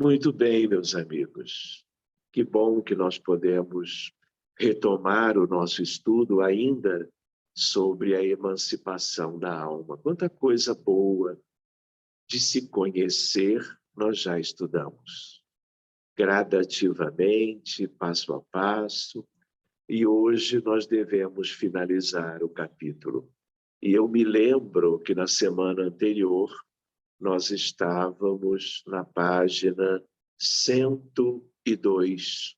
Muito bem, meus amigos. Que bom que nós podemos retomar o nosso estudo ainda sobre a emancipação da alma. Quanta coisa boa de se conhecer nós já estudamos. Gradativamente, passo a passo, e hoje nós devemos finalizar o capítulo. E eu me lembro que na semana anterior nós estávamos na página 102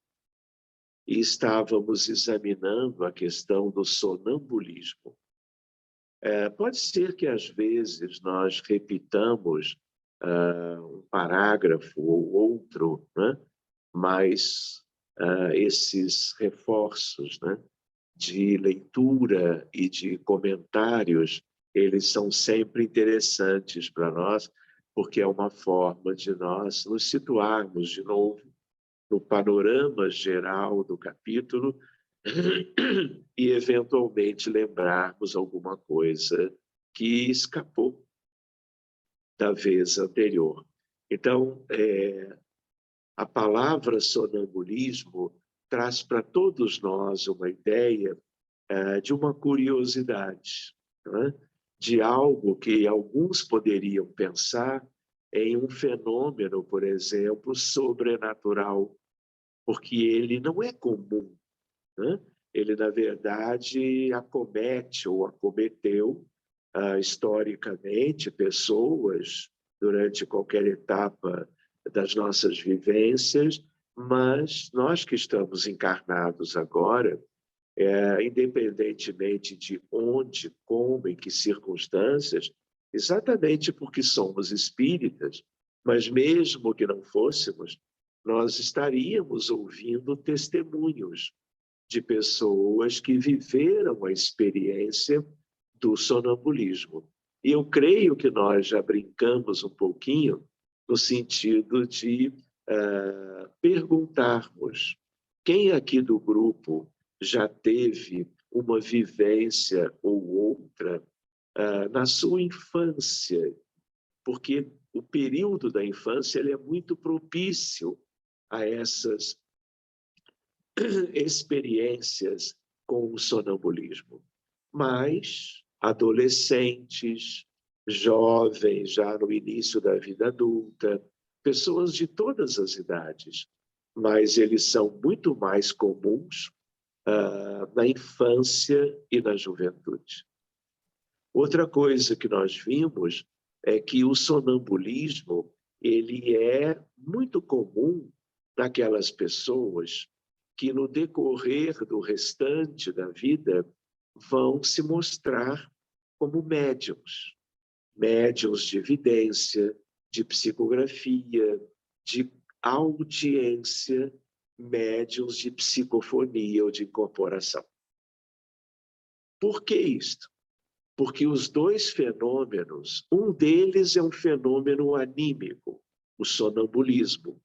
e estávamos examinando a questão do sonambulismo. Pode ser que às vezes nós repitamos um parágrafo ou outro, né? Mas esses reforços, né, de leitura e de comentários, eles são sempre interessantes para nós, porque é uma forma de nós nos situarmos de novo no panorama geral do capítulo e, eventualmente, lembrarmos alguma coisa que escapou da vez anterior. Então, a palavra sonambulismo traz para todos nós uma ideia de uma curiosidade, né? De algo que alguns poderiam pensar em um fenômeno, por exemplo, sobrenatural, porque ele não é comum, né? Ele, na verdade, acomete ou acometeu, historicamente, pessoas durante qualquer etapa das nossas vivências, mas nós que estamos encarnados agora, independentemente de onde, como, em que circunstâncias, exatamente porque somos espíritas, mas mesmo que não fôssemos, nós estaríamos ouvindo testemunhos de pessoas que viveram a experiência do sonambulismo. E eu creio que nós já brincamos um pouquinho no sentido de perguntarmos: quem aqui do grupo já teve uma vivência ou outra na sua infância? Porque o período da infância ele é muito propício a essas experiências com o sonambulismo. Mas adolescentes, jovens, já no início da vida adulta, pessoas de todas as idades, mas eles são muito mais comuns na infância e na juventude. Outra coisa que nós vimos é que o sonambulismo ele é muito comum naquelas pessoas que no decorrer do restante da vida vão se mostrar como médiums, médiums de evidência, de psicografia, de audiência, médiums de psicofonia ou de incorporação. Por que isto? Porque os dois fenômenos, um deles é um fenômeno anímico, o sonambulismo.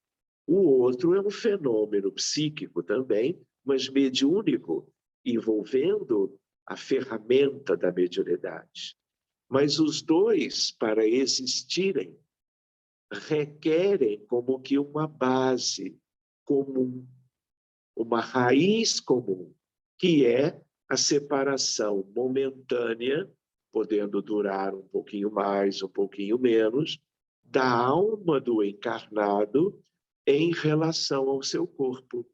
O outro é um fenômeno psíquico também, mas mediúnico, envolvendo a ferramenta da mediunidade. Mas os dois, para existirem, requerem como que uma base comum, uma raiz comum, que é a separação momentânea, podendo durar um pouquinho mais, um pouquinho menos, da alma do encarnado em relação ao seu corpo.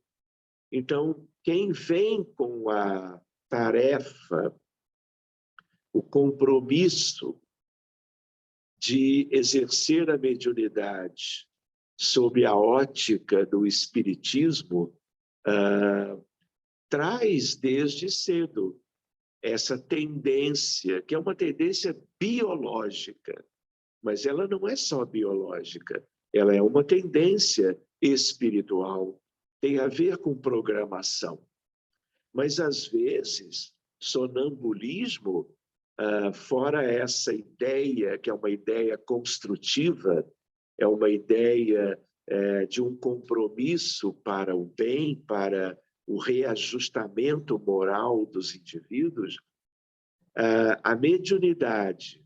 Então, quem vem com a tarefa, o compromisso de exercer a mediunidade sob a ótica do espiritismo, traz desde cedo essa tendência, que é uma tendência biológica, mas ela não é só biológica, ela é uma tendência espiritual, tem a ver com programação. Mas, às vezes, sonambulismo, fora essa ideia, que é uma ideia construtiva, é uma ideia de um compromisso para o bem, para o reajustamento moral dos indivíduos, a mediunidade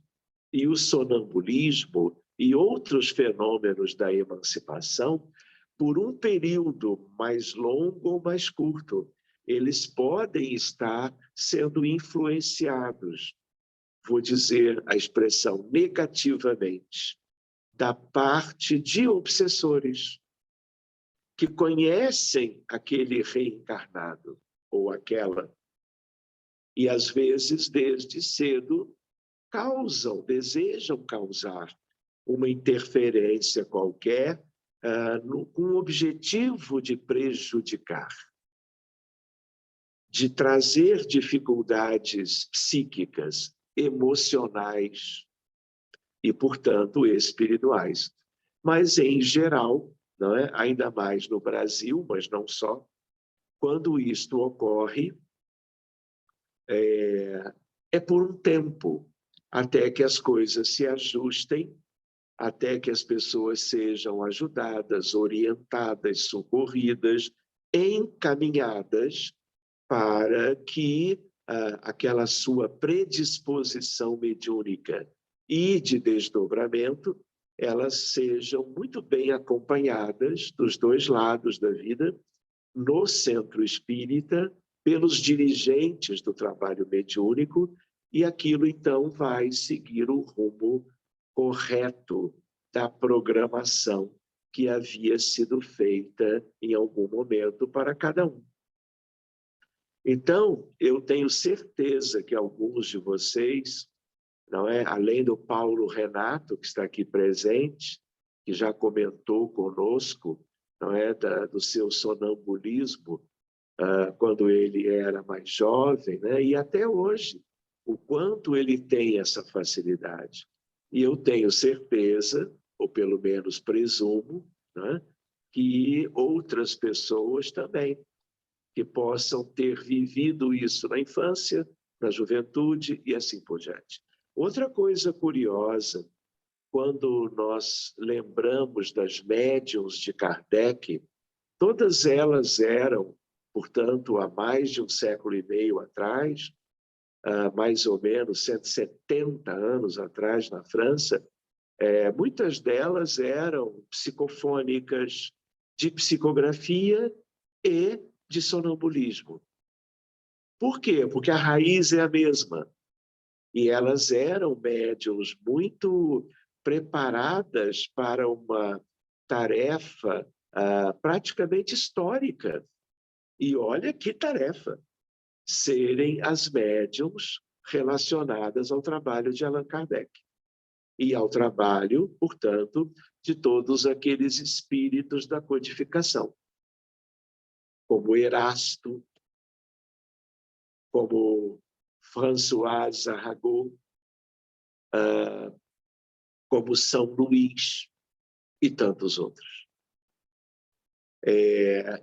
e o sonambulismo e outros fenômenos da emancipação, por um período mais longo ou mais curto, eles podem estar sendo influenciados, vou dizer a expressão negativamente, da parte de obsessores que conhecem aquele reencarnado ou aquela, e às vezes, desde cedo, desejam causar uma interferência qualquer com o objetivo de prejudicar, de trazer dificuldades psíquicas, emocionais e, portanto, espirituais. Mas, em geral, não é? Ainda mais no Brasil, mas não só, quando isto ocorre, é por um tempo, até que as coisas se ajustem, até que as pessoas sejam ajudadas, orientadas, socorridas, encaminhadas para que aquela sua predisposição mediúnica e de desdobramento, elas sejam muito bem acompanhadas dos dois lados da vida, no centro espírita, pelos dirigentes do trabalho mediúnico, e aquilo, então, vai seguir o rumo correto da programação que havia sido feita em algum momento para cada um. Então, eu tenho certeza que alguns de vocês, não é, além do Paulo Renato, que está aqui presente, que já comentou conosco, não é, do seu sonambulismo, quando ele era mais jovem, né, e até hoje, o quanto ele tem essa facilidade. E eu tenho certeza, ou pelo menos presumo, né, que outras pessoas também, que possam ter vivido isso na infância, na juventude e assim por diante. Outra coisa curiosa, quando nós lembramos das médiuns de Kardec, todas elas eram, portanto, há mais de um século e meio atrás, mais ou menos 170 anos atrás, na França, muitas delas eram psicofônicas, de psicografia e de sonambulismo. Por quê? Porque a raiz é a mesma. E elas eram médiuns muito preparadas para uma tarefa praticamente histórica. E olha que tarefa! Serem as médiuns relacionadas ao trabalho de Allan Kardec. E ao trabalho, portanto, de todos aqueles espíritos da codificação, como Erasto, como François Arago, como São Luís e tantos outros.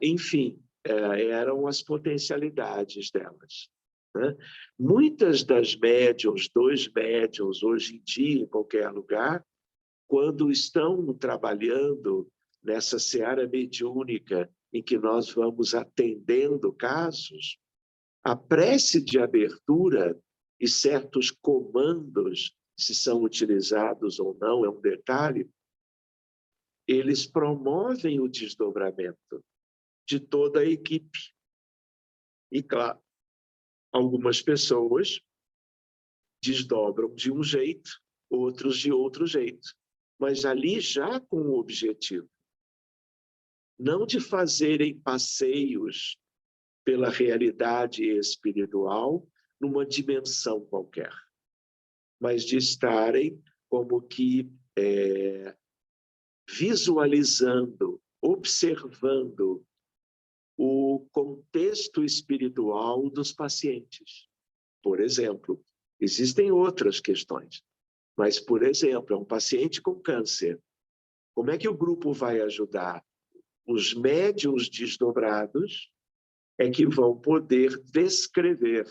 Enfim, eram as potencialidades delas, né? Muitas das médiuns, dos médiuns, hoje em dia, em qualquer lugar, quando estão trabalhando nessa seara mediúnica em que nós vamos atendendo casos, a prece de abertura e certos comandos, se são utilizados ou não, é um detalhe, eles promovem o desdobramento de toda a equipe. E, claro, algumas pessoas desdobram de um jeito, outros de outro jeito, mas ali já com o objetivo, não de fazerem passeios pela realidade espiritual numa dimensão qualquer, mas de estarem como que visualizando, observando o contexto espiritual dos pacientes. Por exemplo, existem outras questões, mas, por exemplo, é um paciente com câncer. Como é que o grupo vai ajudar? Os médiuns desdobrados é que vão poder descrever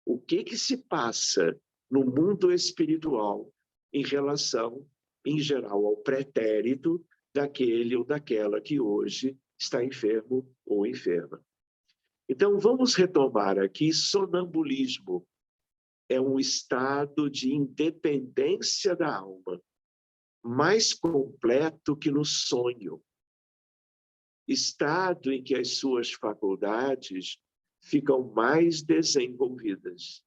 o que se passa no mundo espiritual em relação, em geral, ao pretérito daquele ou daquela que hoje está enfermo ou enferma. Então, vamos retomar aqui: sonambulismo é um estado de independência da alma, mais completo que no sonho. Estado em que as suas faculdades ficam mais desenvolvidas.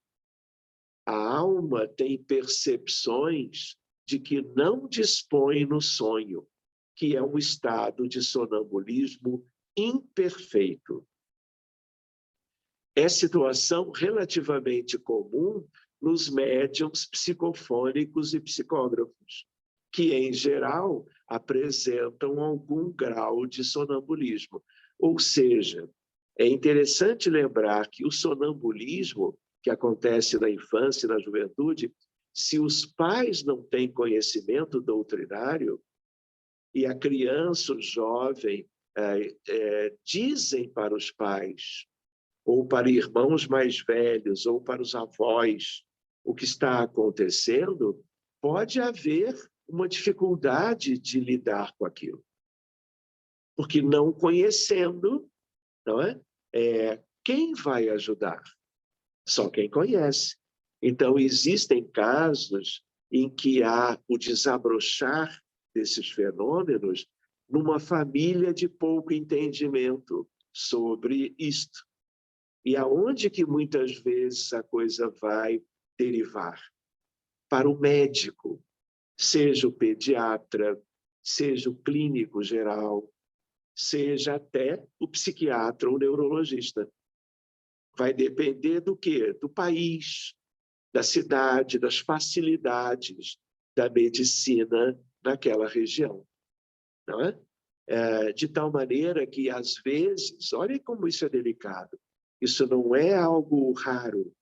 A alma tem percepções de que não dispõe no sonho, que é um estado de sonambulismo imperfeito. É situação relativamente comum nos médiums psicofônicos e psicógrafos, que, em geral, apresentam algum grau de sonambulismo. Ou seja, é interessante lembrar que o sonambulismo, que acontece na infância e na juventude, se os pais não têm conhecimento doutrinário, e a criança, o jovem, dizem para os pais, ou para irmãos mais velhos, ou para os avós, o que está acontecendo, pode haver uma dificuldade de lidar com aquilo. Porque não conhecendo, não é? Quem vai ajudar? Só quem conhece. Então, existem casos em que há o desabrochar desses fenômenos numa família de pouco entendimento sobre isto. E aonde que muitas vezes a coisa vai derivar? Para o médico, seja o pediatra, seja o clínico geral, seja até o psiquiatra ou neurologista. Vai depender do quê? Do país, da cidade, das facilidades da medicina naquela região, não é? De tal maneira que, às vezes, olha como isso é delicado, isso não é algo raro.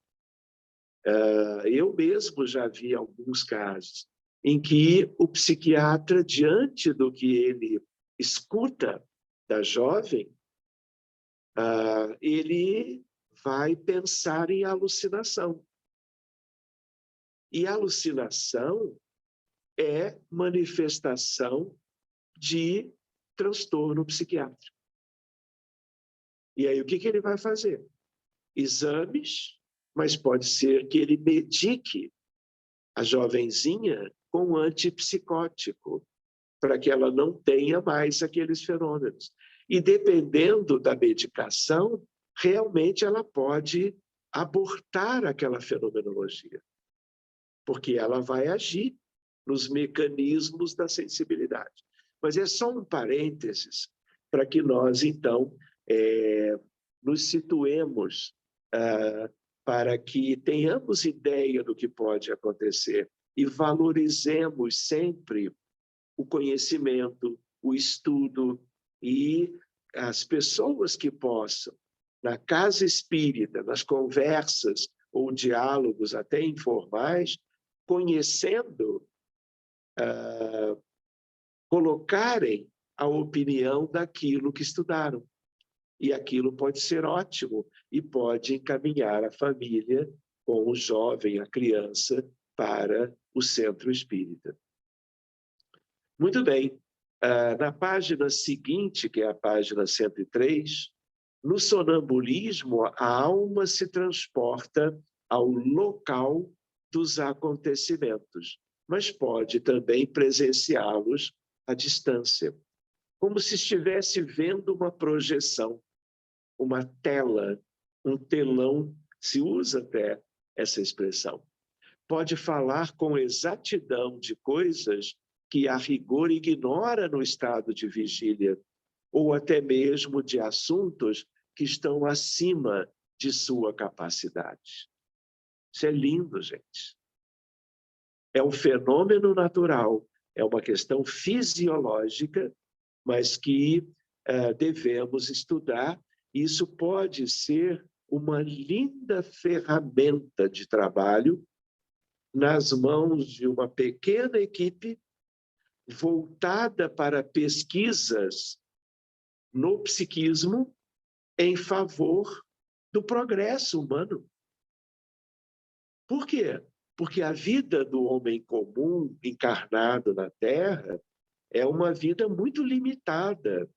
Eu mesmo já vi alguns casos em que o psiquiatra, diante do que ele escuta da jovem, ele vai pensar em alucinação. E alucinação é manifestação de transtorno psiquiátrico. E aí, o que ele vai fazer? Exames, mas pode ser que ele medique a jovenzinha com antipsicótico, para que ela não tenha mais aqueles fenômenos. E dependendo da medicação, realmente ela pode abortar aquela fenomenologia, porque ela vai agir nos mecanismos da sensibilidade. Mas é só um parênteses para que nós, então, nos situemos para que tenhamos ideia do que pode acontecer e valorizemos sempre o conhecimento, o estudo e as pessoas que possam, na casa espírita, nas conversas ou diálogos até informais, conhecendo, colocarem a opinião daquilo que estudaram. E aquilo pode ser ótimo e pode encaminhar a família com o jovem, a criança, para o centro espírita. Muito bem. Na página seguinte, que é a página 103, no sonambulismo, a alma se transporta ao local dos acontecimentos, mas pode também presenciá-los à distância, como se estivesse vendo uma projeção, uma tela, um telão, se usa até essa expressão. Pode falar com exatidão de coisas que a rigor ignora no estado de vigília, ou até mesmo de assuntos que estão acima de sua capacidade. Isso é lindo, gente. É um fenômeno natural, é uma questão fisiológica, mas que devemos estudar. Isso pode ser uma linda ferramenta de trabalho nas mãos de uma pequena equipe voltada para pesquisas no psiquismo em favor do progresso humano. Por quê? Porque a vida do homem comum encarnado na Terra é uma vida muito limitada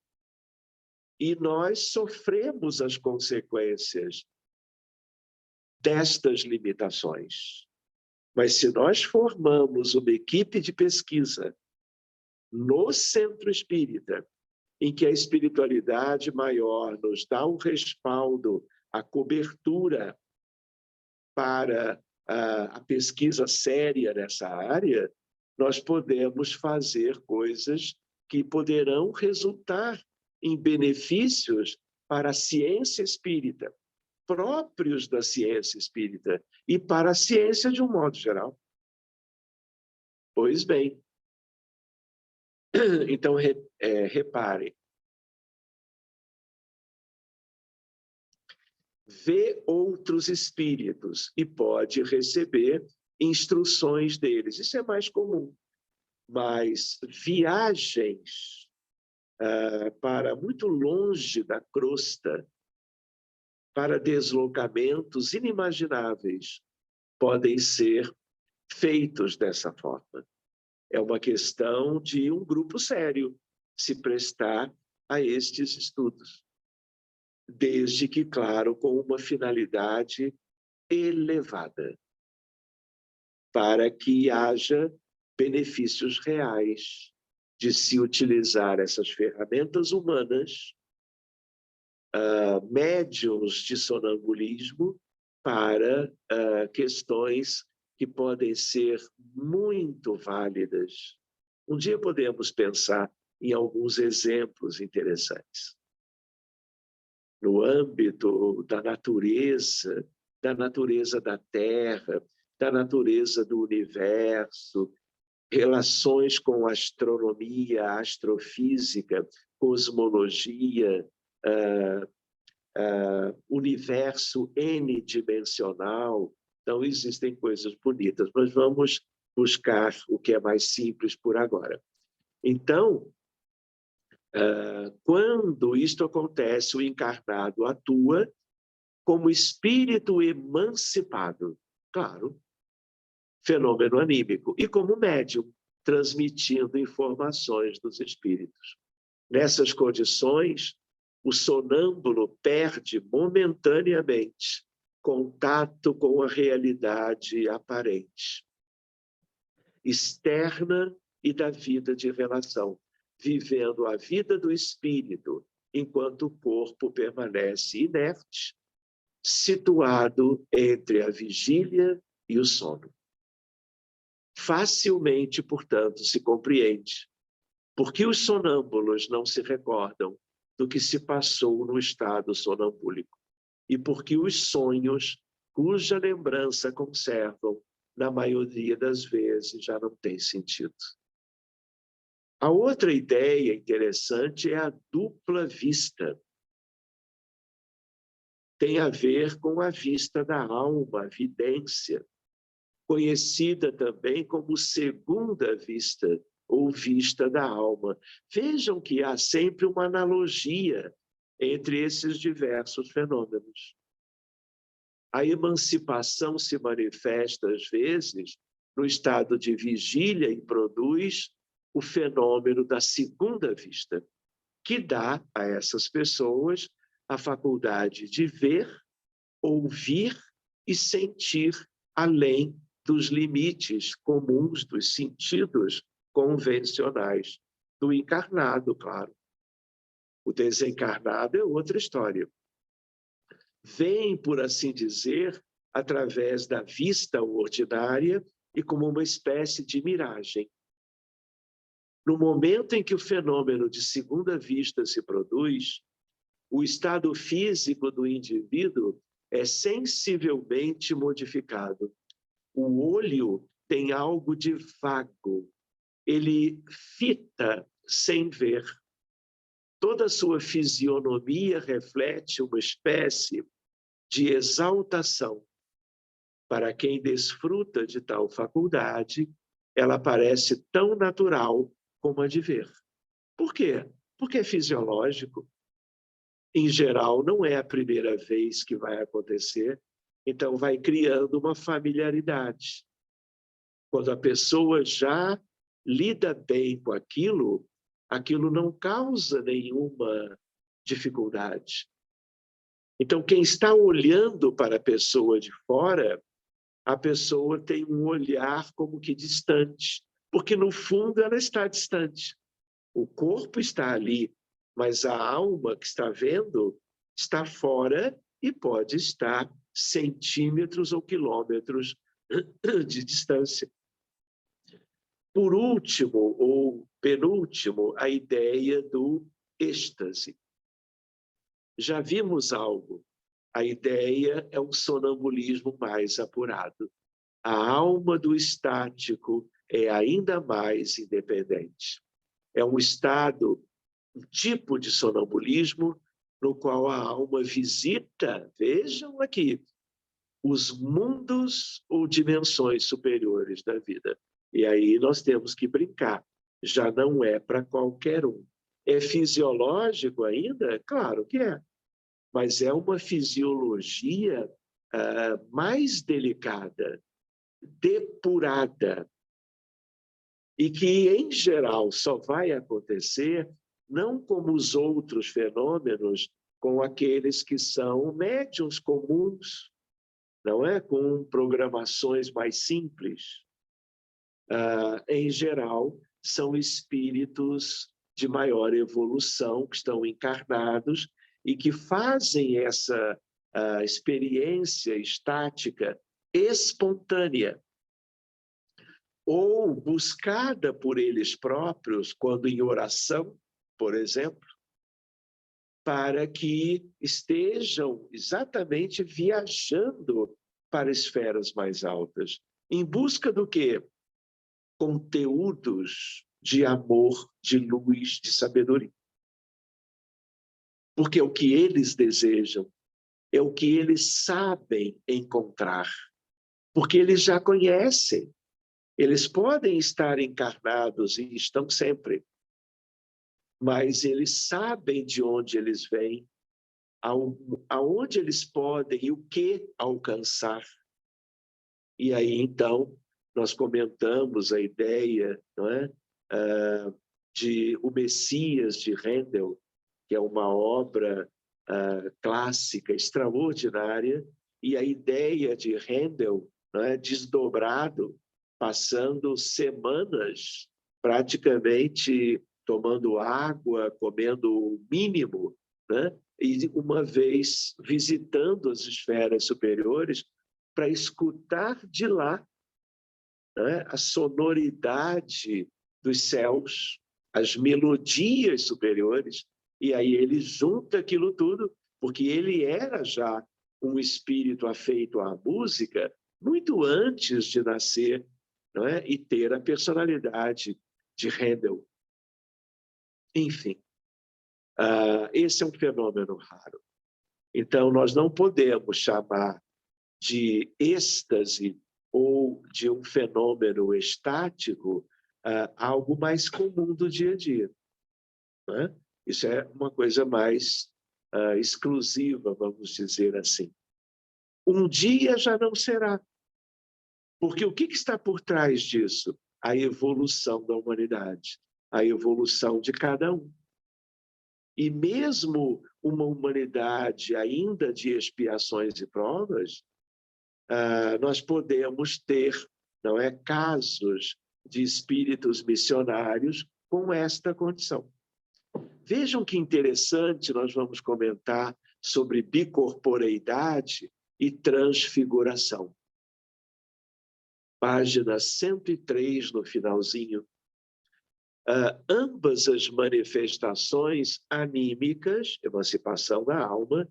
e nós sofremos as consequências destas limitações. Mas se nós formamos uma equipe de pesquisa no centro espírita, em que a espiritualidade maior nos dá um respaldo, a cobertura para a pesquisa séria nessa área, nós podemos fazer coisas que poderão resultar em benefícios para a ciência espírita, próprios da ciência espírita, e para a ciência de um modo geral. Pois bem, então, reparem, vê outros espíritos e pode receber instruções deles. Isso é mais comum. Mas viagens para muito longe da crosta, para deslocamentos inimagináveis, podem ser feitos dessa forma. É uma questão de um grupo sério se prestar a estes estudos. Desde que, claro, com uma finalidade elevada, para que haja benefícios reais de se utilizar essas ferramentas humanas, médiums de sonambulismo, para questões que podem ser muito válidas. Um dia podemos pensar em alguns exemplos interessantes. No âmbito da natureza da Terra, da natureza do universo, relações com astronomia, astrofísica, cosmologia, universo n-dimensional. Então, existem coisas bonitas, mas vamos buscar o que é mais simples por agora. Então, quando isto acontece, o encarnado atua como espírito emancipado, claro, fenômeno anímico, e como médium, transmitindo informações dos espíritos. Nessas condições, o sonâmbulo perde momentaneamente contato com a realidade aparente, externa e da vida de relação, vivendo a vida do espírito, enquanto o corpo permanece inerte, situado entre a vigília e o sono. Facilmente, portanto, se compreende por que os sonâmbulos não se recordam do que se passou no estado sonambúlico e por que os sonhos, cuja lembrança conservam, na maioria das vezes já não têm sentido. A outra ideia interessante é a dupla vista. Tem a ver com a vista da alma, a vidência, conhecida também como segunda vista, ou vista da alma. Vejam que há sempre uma analogia entre esses diversos fenômenos. A emancipação se manifesta, às vezes, no estado de vigília e produz o fenômeno da segunda vista, que dá a essas pessoas a faculdade de ver, ouvir e sentir além dos limites comuns dos sentidos convencionais do encarnado, claro. O desencarnado é outra história. Vem, por assim dizer, através da vista ordinária e como uma espécie de miragem. No momento em que o fenômeno de segunda vista se produz, o estado físico do indivíduo é sensivelmente modificado. O olho tem algo de vago. Ele fita sem ver. Toda a sua fisionomia reflete uma espécie de exaltação. Para quem desfruta de tal faculdade, ela parece tão natural como a de ver. Por quê? Porque é fisiológico. Em geral, não é a primeira vez que vai acontecer, então vai criando uma familiaridade. Quando a pessoa já lida bem com aquilo, aquilo não causa nenhuma dificuldade. Então, quem está olhando para a pessoa de fora, a pessoa tem um olhar como que distante, porque no fundo ela está distante. O corpo está ali, mas a alma que está vendo está fora e pode estar centímetros ou quilômetros de distância. Por último, ou penúltimo, a ideia do êxtase. Já vimos algo. A ideia é um sonambulismo mais apurado. A alma do estático é ainda mais independente. É um estado, um tipo de sonambulismo no qual a alma visita, vejam aqui, os mundos ou dimensões superiores da vida. E aí nós temos que brincar. Já não é para qualquer um. É fisiológico ainda? Claro que é. Mas é uma fisiologia mais delicada, depurada, e que, em geral, só vai acontecer não como os outros fenômenos, com aqueles que são médiuns comuns, não é? Com programações mais simples. Em geral, são espíritos de maior evolução, que estão encarnados e que fazem essa experiência estática espontânea, ou buscada por eles próprios, quando em oração, por exemplo, para que estejam exatamente viajando para esferas mais altas. Em busca do quê? Conteúdos de amor, de luz, de sabedoria. Porque é o que eles desejam, é o que eles sabem encontrar, porque eles já conhecem. Eles podem estar encarnados e estão sempre, mas eles sabem de onde eles vêm, aonde eles podem e o que alcançar. E aí, então, nós comentamos a ideia, não é? De O Messias, de Handel, que é uma obra clássica extraordinária, e a ideia de Handel, não é? Desdobrado, passando semanas praticamente tomando água, comendo o mínimo, né? E uma vez visitando as esferas superiores para escutar de lá, né, a sonoridade dos céus, as melodias superiores, e aí ele junta aquilo tudo, porque ele era já um espírito afeito à música muito antes de nascer, não é? E ter a personalidade de Handel. Enfim, esse é um fenômeno raro. Então, nós não podemos chamar de êxtase ou de um fenômeno estático algo mais comum do dia a dia. Né? Isso é uma coisa mais exclusiva, vamos dizer assim. Um dia já não será. Porque o que está por trás disso? A evolução da humanidade, a evolução de cada um. E mesmo uma humanidade ainda de expiações e provas, nós podemos ter, não é, casos de espíritos missionários com esta condição. Vejam que interessante, nós vamos comentar sobre bicorporeidade e transfiguração. Página 103, no finalzinho. Ambas as manifestações anímicas, emancipação da alma,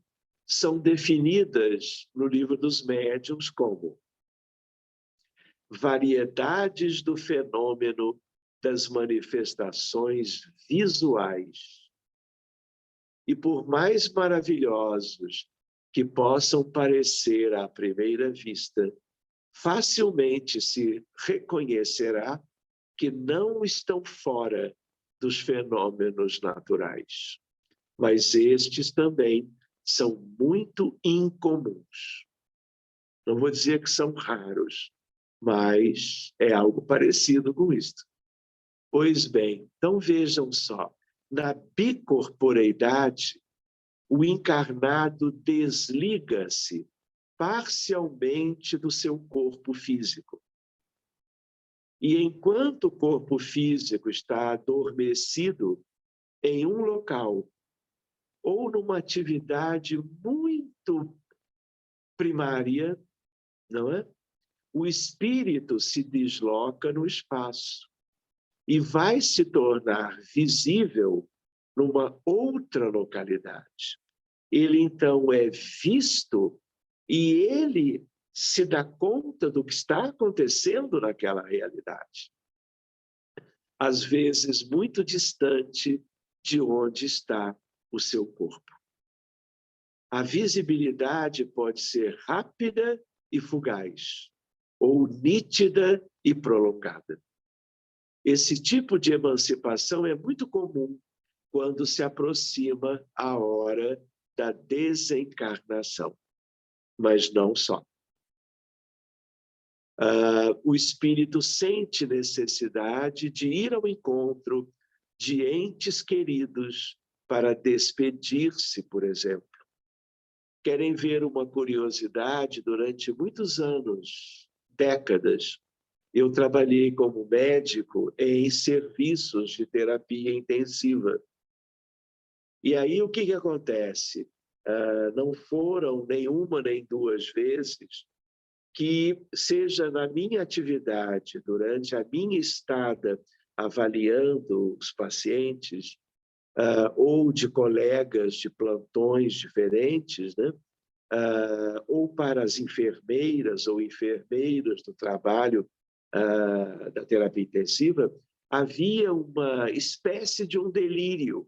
são definidas no Livro dos Médiuns como variedades do fenômeno das manifestações visuais. E por mais maravilhosos que possam parecer à primeira vista, facilmente se reconhecerá que não estão fora dos fenômenos naturais. Mas estes também são muito incomuns. Não vou dizer que são raros, mas é algo parecido com isto. Pois bem, então vejam só, na bicorporeidade, o encarnado desliga-se parcialmente do seu corpo físico. E enquanto o corpo físico está adormecido em um local ou numa atividade muito primária, não é? O espírito se desloca no espaço e vai se tornar visível numa outra localidade. Ele, então, é visto e ele se dá conta do que está acontecendo naquela realidade. Às vezes, muito distante de onde está o seu corpo. A visibilidade pode ser rápida e fugaz, ou nítida e prolongada. Esse tipo de emancipação é muito comum quando se aproxima a hora da desencarnação, mas não só. O espírito sente necessidade de ir ao encontro de entes queridos para despedir-se, por exemplo. Querem ver uma curiosidade? Durante muitos anos, décadas, eu trabalhei como médico em serviços de terapia intensiva. E aí o que acontece? Não foram nenhuma nem duas vezes que, seja na minha atividade, durante a minha estada avaliando os pacientes, ou de colegas de plantões diferentes, né? Ou para as enfermeiras ou enfermeiros do trabalho da terapia intensiva, havia uma espécie de um delírio.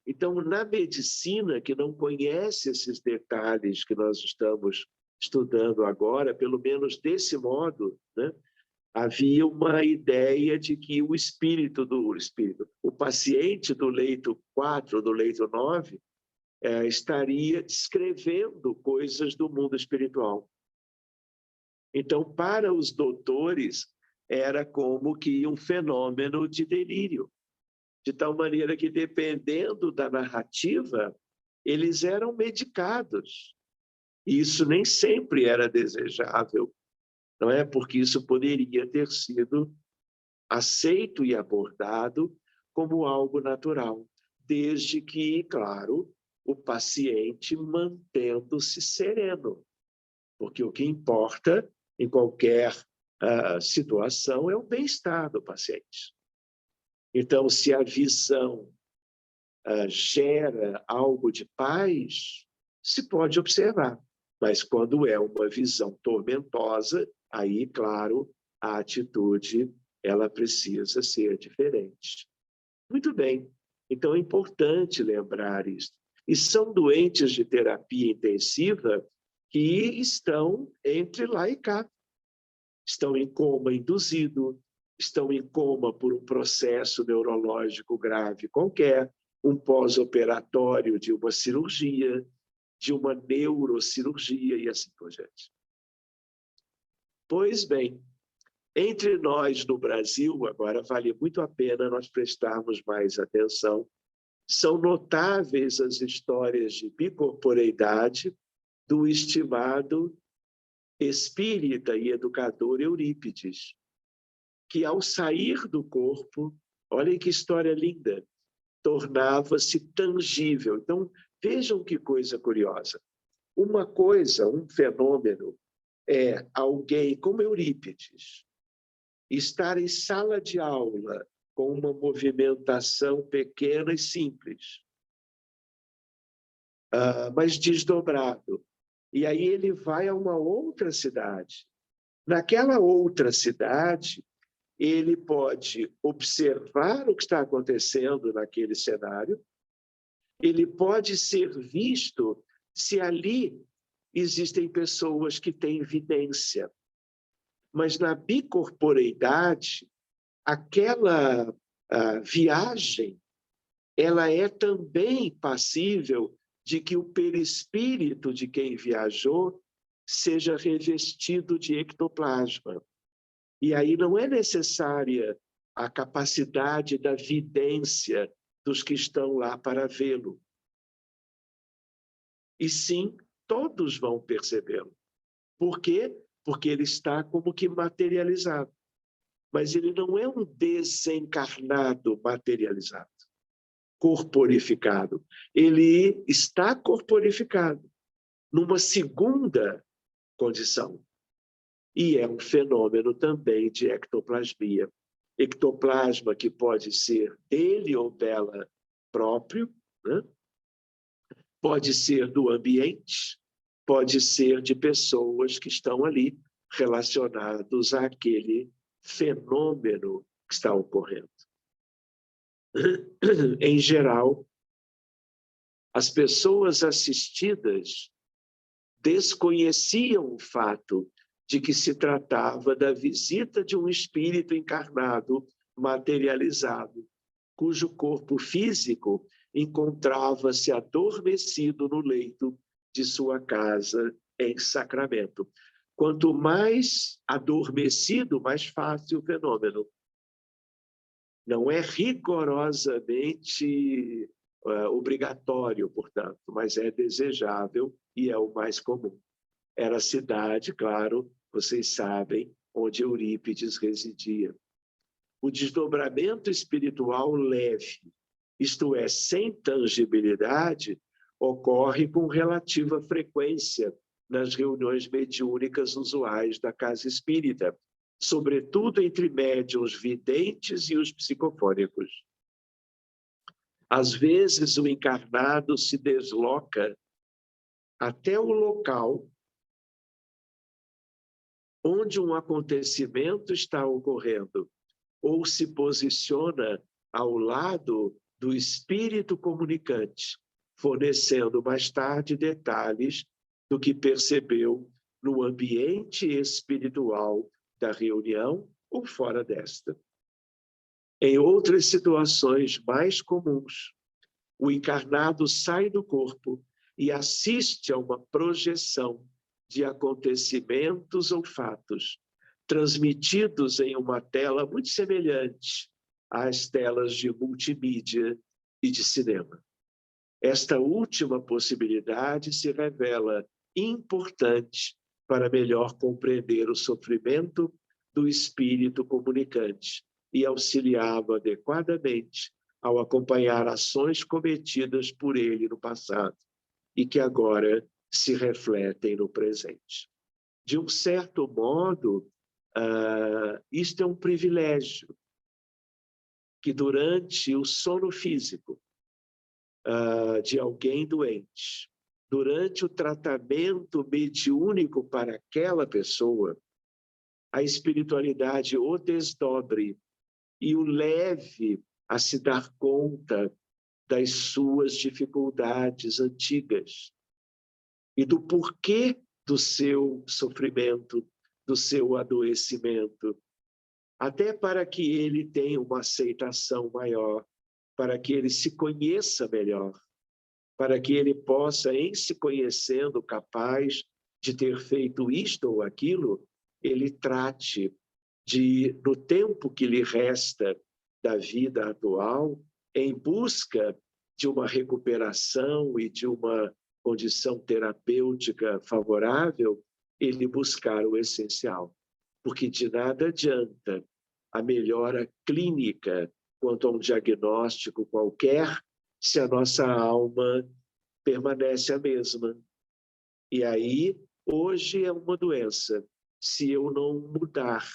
Então, na medicina, que não conhece esses detalhes que nós estamos estudando agora, pelo menos desse modo, né? Havia uma ideia de que o paciente do leito 4, do leito 9, estaria descrevendo coisas do mundo espiritual. Então, para os doutores, era como que um fenômeno de delírio, de tal maneira que, dependendo da narrativa, eles eram medicados. E isso nem sempre era desejável, não é? Porque isso poderia ter sido aceito e abordado como algo natural, desde que, claro, o paciente mantendo-se sereno, porque o que importa em qualquer situação é o bem-estar do paciente. Então, se a visão gera algo de paz, se pode observar, mas quando é uma visão tormentosa, aí, claro, a atitude ela precisa ser diferente. Muito bem, então é importante lembrar isso. E são doentes de terapia intensiva que estão entre lá e cá. Estão em coma induzido, estão em coma por um processo neurológico grave qualquer, um pós-operatório de uma cirurgia, de uma neurocirurgia e assim por diante. Pois bem, entre nós no Brasil, agora vale muito a pena nós prestarmos mais atenção, são notáveis as histórias de bicorporeidade do estimado espírita e educador Eurípides, que ao sair do corpo, olhem que história linda, tornava-se tangível. Então, vejam que coisa curiosa. Uma coisa, um fenômeno, é alguém como Eurípides estar em sala de aula com uma movimentação pequena e simples, mas desdobrado. E aí ele vai a uma outra cidade. Naquela outra cidade, ele pode observar o que está acontecendo naquele cenário, ele pode ser visto se ali existem pessoas que têm evidência. Mas na bicorporeidade, aquela viagem, ela é também passível de que o perispírito de quem viajou seja revestido de ectoplasma. E aí não é necessária a capacidade da vidência dos que estão lá para vê-lo. E sim, todos vão percebê-lo. Por quê? porque ele está como que materializado. Mas ele não é um desencarnado materializado, corporificado. Ele está corporificado numa segunda condição. E é um fenômeno também de ectoplasmia. Ectoplasma que pode ser dele ou dela próprio, né? Pode ser do ambiente, pode ser de pessoas que estão ali relacionados àquele fenômeno que está ocorrendo. Em geral, as pessoas assistidas desconheciam o fato de que se tratava da visita de um espírito encarnado materializado, cujo corpo físico encontrava-se adormecido no leito de sua casa em Sacramento. Quanto mais adormecido, mais fácil o fenômeno. Não é rigorosamente obrigatório, portanto, mas é desejável e é o mais comum. Era a cidade, claro, vocês sabem, onde Eurípides residia. O desdobramento espiritual leve, isto é, sem tangibilidade, ocorre com relativa frequência nas reuniões mediúnicas usuais da casa espírita, sobretudo entre médiuns videntes e os psicofônicos. Às vezes, o encarnado se desloca até o local onde um acontecimento está ocorrendo, ou se posiciona ao lado do espírito comunicante, fornecendo mais tarde detalhes do que percebeu no ambiente espiritual da reunião ou fora desta. Em outras situações mais comuns, o encarnado sai do corpo e assiste a uma projeção de acontecimentos ou fatos, transmitidos em uma tela muito semelhante às telas de multimídia e de cinema. Esta última possibilidade se revela importante para melhor compreender o sofrimento do espírito comunicante e auxiliá-lo adequadamente ao acompanhar ações cometidas por ele no passado e que agora se refletem no presente. De um certo modo, isto é um privilégio que durante o sono físico de alguém doente, durante o tratamento mediúnico para aquela pessoa, a espiritualidade o desdobre e o leve a se dar conta das suas dificuldades antigas e do porquê do seu sofrimento, do seu adoecimento, até para que ele tenha uma aceitação maior, para que ele se conheça melhor, para que ele possa, em se conhecendo capaz de ter feito isto ou aquilo, ele trate de, no tempo que lhe resta da vida atual, em busca de uma recuperação e de uma condição terapêutica favorável, ele buscar o essencial. Porque de nada adianta a melhora clínica quanto a um diagnóstico qualquer, se a nossa alma permanece a mesma. E aí, hoje é uma doença. Se eu não mudar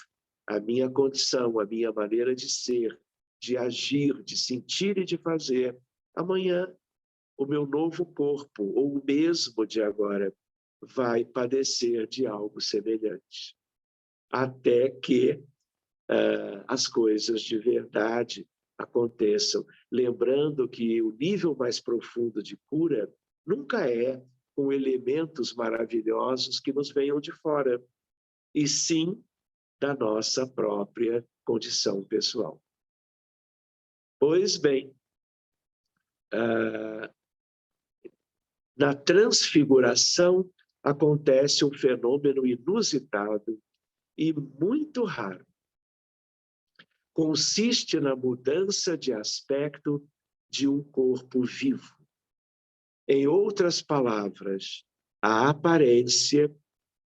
a minha condição, a minha maneira de ser, de agir, de sentir e de fazer, amanhã o meu novo corpo, ou o mesmo de agora, vai padecer de algo semelhante. Até que as coisas de verdade aconteçam. Lembrando que o nível mais profundo de cura nunca é com elementos maravilhosos que nos venham de fora, e sim da nossa própria condição pessoal. Pois bem, na transfiguração acontece um fenômeno inusitado e muito raro. Consiste na mudança de aspecto de um corpo vivo. Em outras palavras, a aparência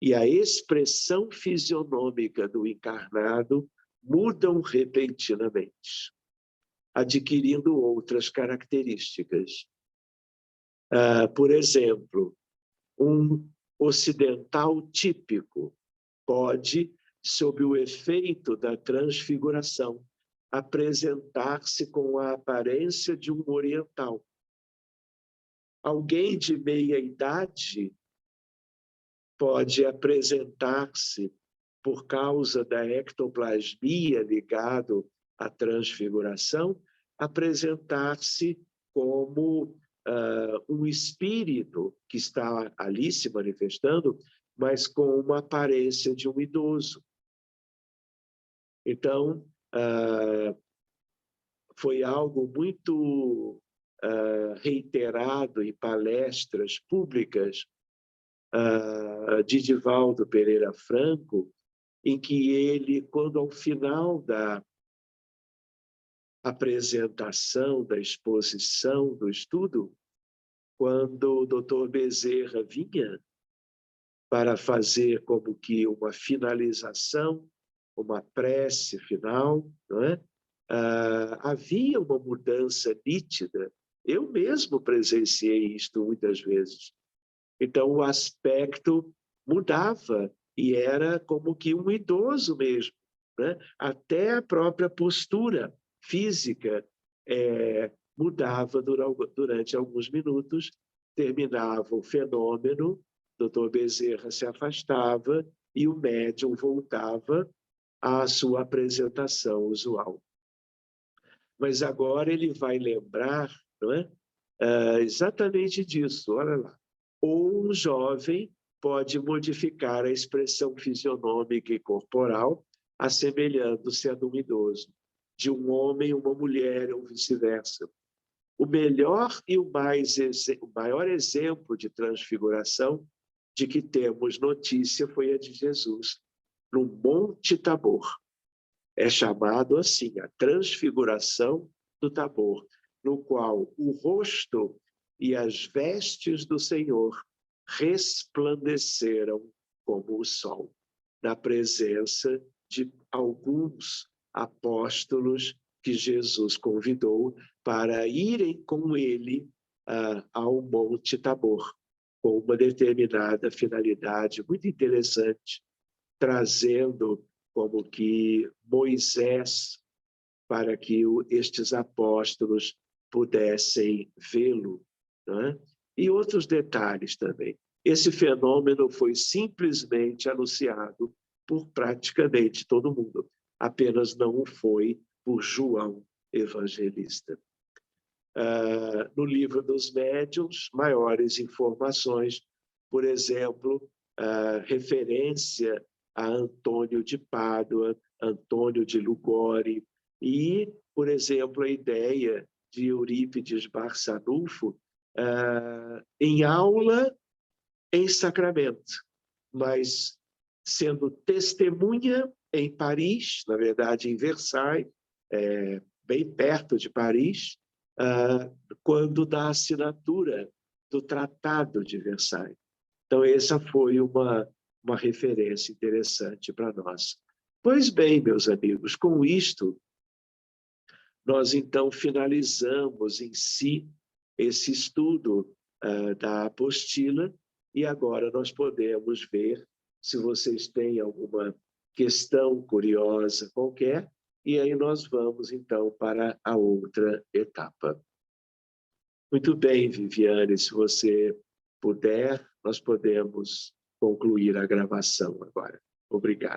e a expressão fisionômica do encarnado mudam repentinamente, adquirindo outras características. Por exemplo, um ocidental típico pode, sob o efeito da transfiguração, apresentar-se com a aparência de um oriental. Alguém de meia idade pode apresentar-se, por causa da ectoplasmia ligado à transfiguração, apresentar-se como um espírito que está ali se manifestando, mas com uma aparência de um idoso. Então, foi algo muito reiterado em palestras públicas de Divaldo Pereira Franco, em que ele, quando ao final da apresentação, da exposição, do estudo, quando o Dr. Bezerra vinha para fazer como que uma finalização, uma prece final, não é? Havia uma mudança nítida. Eu mesmo presenciei isto muitas vezes. Então, o aspecto mudava e era como que um idoso mesmo, né? Até a própria postura física mudava durante alguns minutos, terminava o fenômeno, o Dr. Bezerra se afastava e o médium voltava à sua apresentação usual. Mas agora ele vai lembrar, não é? Exatamente disso, olha lá. Ou um jovem pode modificar a expressão fisionômica e corporal, assemelhando-se a de um idoso, de um homem, uma mulher, ou vice-versa. O melhor e o maior exemplo de transfiguração de que temos notícia foi a de Jesus, no Monte Tabor. É chamado assim, a transfiguração do Tabor, no qual o rosto e as vestes do Senhor resplandeceram como o sol, na presença de alguns apóstolos que Jesus convidou para irem com ele ao Monte Tabor, com uma determinada finalidade muito interessante, trazendo como que Moisés, para que estes apóstolos pudessem vê-lo, né? E outros detalhes também. Esse fenômeno foi simplesmente anunciado por praticamente todo mundo, apenas não o foi por João Evangelista. No livro dos médiuns, maiores informações, por exemplo, referência a Antônio de Pádua, Antônio de Lugori, e, por exemplo, a ideia de Eurípides Barçanufo em aula em sacramento, mas sendo testemunha em Paris, na verdade em Versailles, bem perto de Paris, quando da assinatura do Tratado de Versailles. Então, essa foi uma referência interessante para nós. Pois bem, meus amigos, com isto, nós então finalizamos em si esse estudo da apostila e agora nós podemos ver se vocês têm alguma questão curiosa qualquer e aí nós vamos então para a outra etapa. Muito bem, Viviane, se você puder, nós podemos concluir a gravação agora. Obrigado.